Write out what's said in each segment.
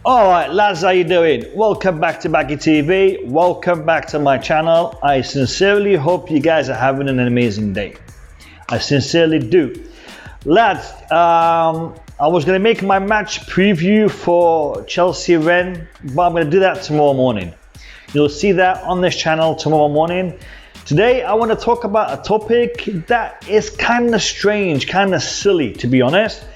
All right, lads, how you doing? Welcome back to Baggy TV. Welcome back to my channel. I sincerely hope you guys are having an amazing day. I sincerely do. Lads, I was going to make my match preview for Chelsea Rennes, but I'm going to do that tomorrow morning. You'll see that on this channel tomorrow morning. Today, I want to talk about a topic that is kind of strange, kind of silly, to be honest.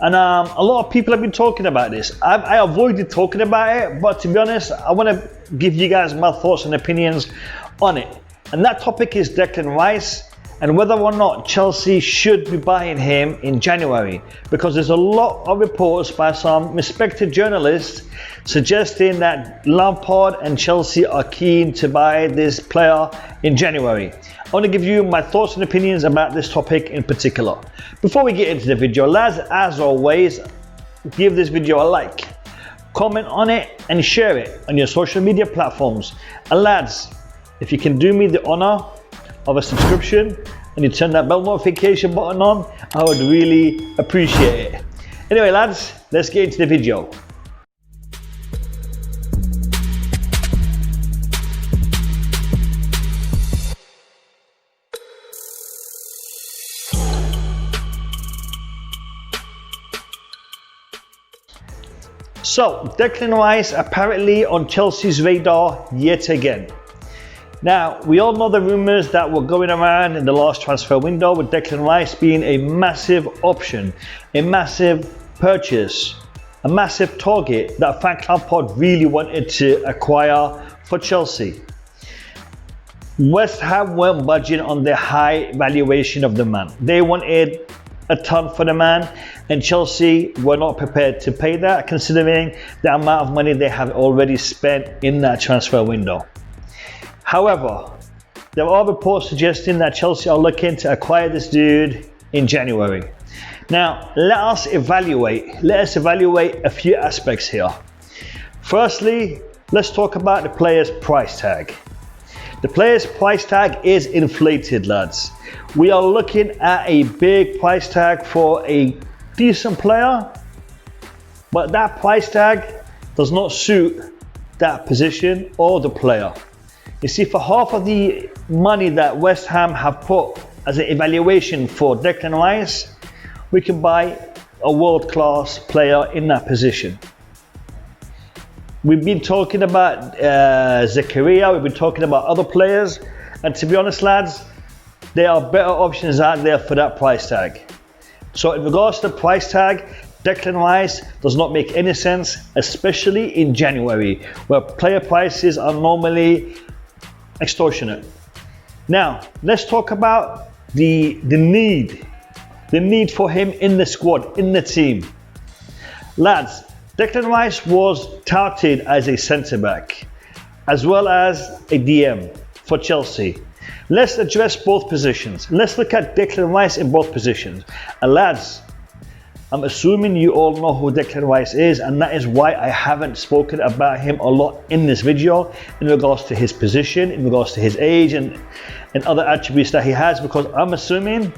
And a lot of people have been talking about this. I avoided talking about it, but to be honest, I want to give you guys my thoughts and opinions on it. And that topic is Declan Rice and whether or not Chelsea should be buying him in January. Because there's a lot of reports by some respected journalists suggesting that Lampard and Chelsea are keen to buy this player in January. I want to give you my thoughts and opinions about this topic in particular. Before we get into the video, lads, as always, give this video a like, comment on it and share it on your social media platforms. And lads, if you can do me the honor of a subscription and you turn that bell notification button on, I would really appreciate it. Anyway lads, let's get into the video. So, Declan Rice apparently on Chelsea's radar yet again. Now, we all know the rumours that were going around in the last transfer window with Declan Rice being a massive option, a massive purchase, a massive target that Frank Lampard really wanted to acquire for Chelsea. West Ham weren't budging on the high valuation of the man. They wanted a ton for the man, and Chelsea were not prepared to pay that considering the amount of money they have already spent in that transfer window. However, there are reports suggesting that Chelsea are looking to acquire this dude in January. Now, let us evaluate a few aspects here. Firstly, let's talk about the player's price tag. The player's price tag is inflated, lads. We are looking at a big price tag for a decent player, but that price tag does not suit that position or the player. You see, for half of the money that West Ham have put as an evaluation for Declan Rice, we can buy a world-class player in that position. We've been talking about Zakaria, we've been talking about other players, and to be honest lads, there are better options out there for that price tag. So in regards to the price tag, Declan Rice does not make any sense, especially in January, where player prices are normally extortionate. Now, let's talk about the need for him in the squad, in the team. Lads, Declan Rice was touted as a centre-back, as well as a DM for Chelsea. Let's address both positions. Let's look at Declan Rice in both positions. And lads, I'm assuming you all know who Declan Rice is, and that is why I haven't spoken about him a lot in this video in regards to his position, in regards to his age and other attributes that he has, because I'm assuming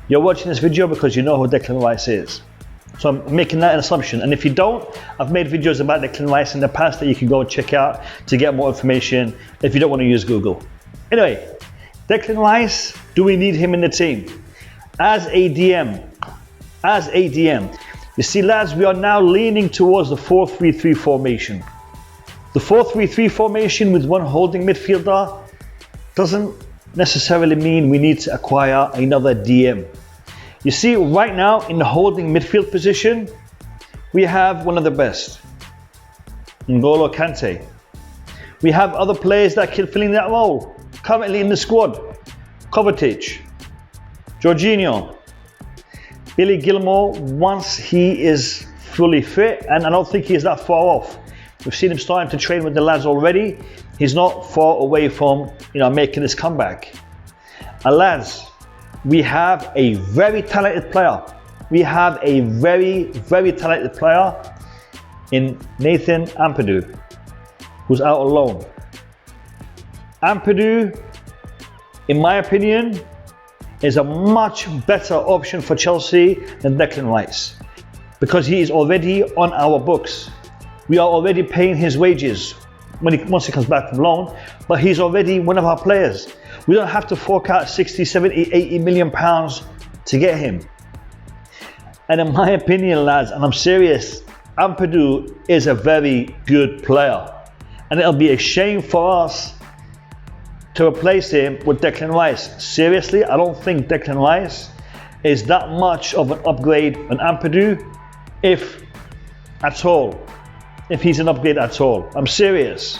you're watching this video because you know who Declan Rice is. So I'm making that an assumption, and if you don't, I've made videos about Declan Rice in the past that you can go and check out to get more information if you don't want to use Google. Anyway, Declan Rice, do we need him in the team? As a DM, you see lads, we are now leaning towards the 4-3-3 formation. The 4-3-3 formation with one holding midfielder doesn't necessarily mean we need to acquire another DM. You see, right now in the holding midfield position, we have one of the best, N'Golo Kante. We have other players that can fill in that role currently in the squad: Kovacic, Jorginho, Billy Gilmor, once he is fully fit, and I don't think he is that far off. We've seen him starting to train with the lads already. He's not far away from making his comeback. And lads, we have a very talented player. We have a very, very talented player in Nathan Ampadu, who's out on loan. Ampadu, in my opinion, is a much better option for Chelsea than Declan Rice, because he is already on our books. We are already paying his wages once he comes back from loan, but he's already one of our players. We don't have to fork out 60, 70, 80 million pounds to get him. And in my opinion, lads, and I'm serious, Ampadu is a very good player. And it'll be a shame for us to replace him with Declan Rice. Seriously, I don't think Declan Rice is that much of an upgrade on Ampadu, if at all. If he's an upgrade at all. I'm serious.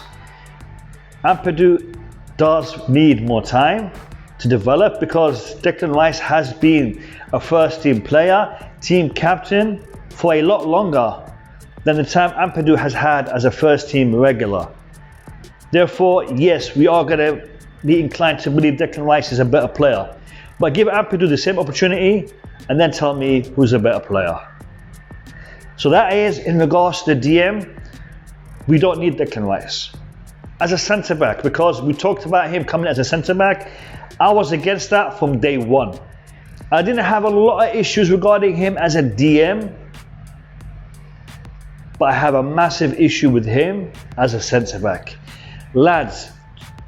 Ampadu does need more time to develop because Declan Rice has been a first team player, team captain for a lot longer than the time Ampadu has had as a first team regular. Therefore, yes, we are going to be inclined to believe Declan Rice is a better player. But give Ampadu the same opportunity and then tell me who's a better player. So that is in regards to the DM. We don't need Declan Rice as a centre back because we talked about him coming as a centre back. I was against that from day one. I didn't have a lot of issues regarding him as a DM, but I have a massive issue with him as a centre back. Lads,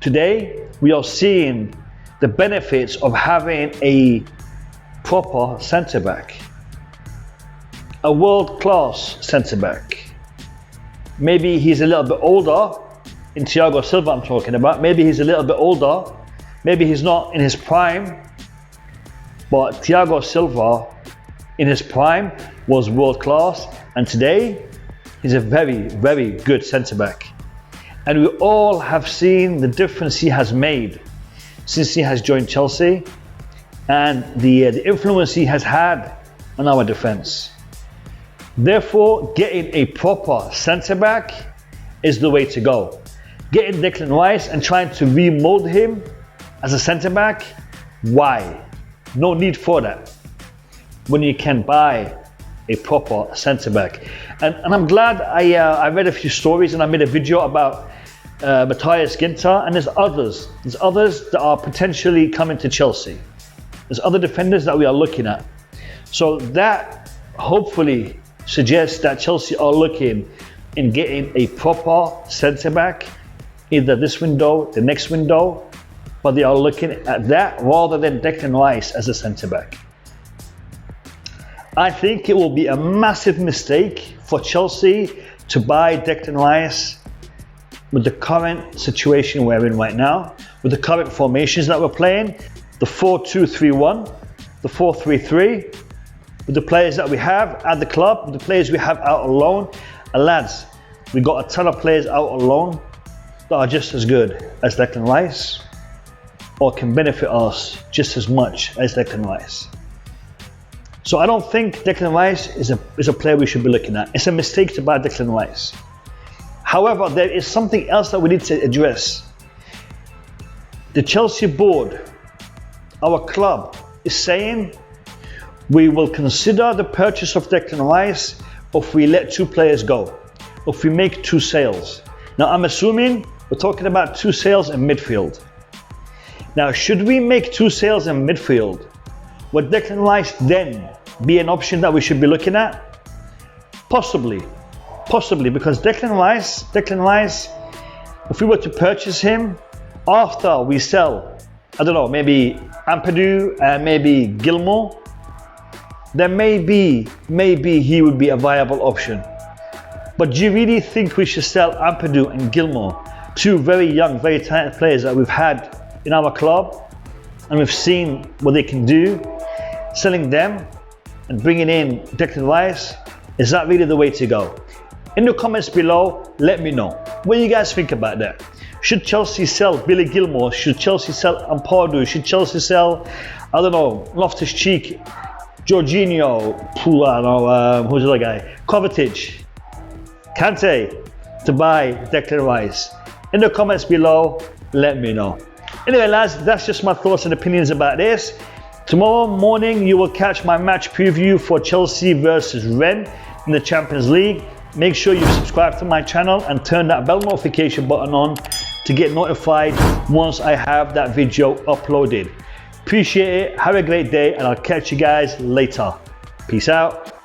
today we are seeing the benefits of having a proper centre back, a world-class centre back. Maybe he's a little bit older, in Thiago Silva I'm talking about. Maybe he's a little bit older, maybe he's not in his prime, but Thiago Silva in his prime was world-class, and today he's a very, very good centre back. And we all have seen the difference he has made since he has joined Chelsea and the influence he has had on our defence. Therefore, getting a proper centre-back is the way to go. Getting Declan Rice and trying to remold him as a centre-back, why? No need for that when you can buy a proper centre-back. And I'm glad I read a few stories and I made a video about Matthias Ginter, and there's others that are potentially coming to Chelsea. There's other defenders that we are looking at. So that hopefully suggests that Chelsea are looking in getting a proper centre-back, either this window, the next window, but they are looking at that rather than Declan Rice as a centre-back. I think it will be a massive mistake for Chelsea to buy Declan Rice with the current situation we're in right now, with the current formations that we're playing, the 4-2-3-1, the 4-3-3, with the players that we have at the club, with the players we have out on loan. And lads, we got a ton of players out on loan that are just as good as Declan Rice, or can benefit us just as much as Declan Rice. So I don't think Declan Rice is a player we should be looking at. It's a mistake to buy Declan Rice. However, there is something else that we need to address. The Chelsea board, our club, is saying we will consider the purchase of Declan Rice if we let two players go, if we make two sales. Now I'm assuming we're talking about two sales in midfield. Now should we make two sales in midfield, would Declan Rice then be an option that we should be looking at? Possibly, because Declan Rice, if we were to purchase him after we sell, I don't know, maybe Ampadu and maybe Gilmor, then maybe he would be a viable option. But do you really think we should sell Ampadu and Gilmor, two very young, very talented players that we've had in our club and we've seen what they can do? Selling them and bringing in Declan Rice, is that really the way to go? In the comments below, let me know. What do you guys think about that? Should Chelsea sell Billy Gilmore? Should Chelsea sell Ampadu? Should Chelsea sell, I don't know, Loftus-Cheek, Jorginho, who's the other guy? Kovacic, Kante, to buy Declan Rice? In the comments below, let me know. Anyway lads, that's just my thoughts and opinions about this. Tomorrow morning you will catch my match preview for Chelsea versus Rennes in the Champions League. Make sure you subscribe to my channel and turn that bell notification button on to get notified once I have that video uploaded. Appreciate it, have a great day, and I'll catch you guys later. Peace out.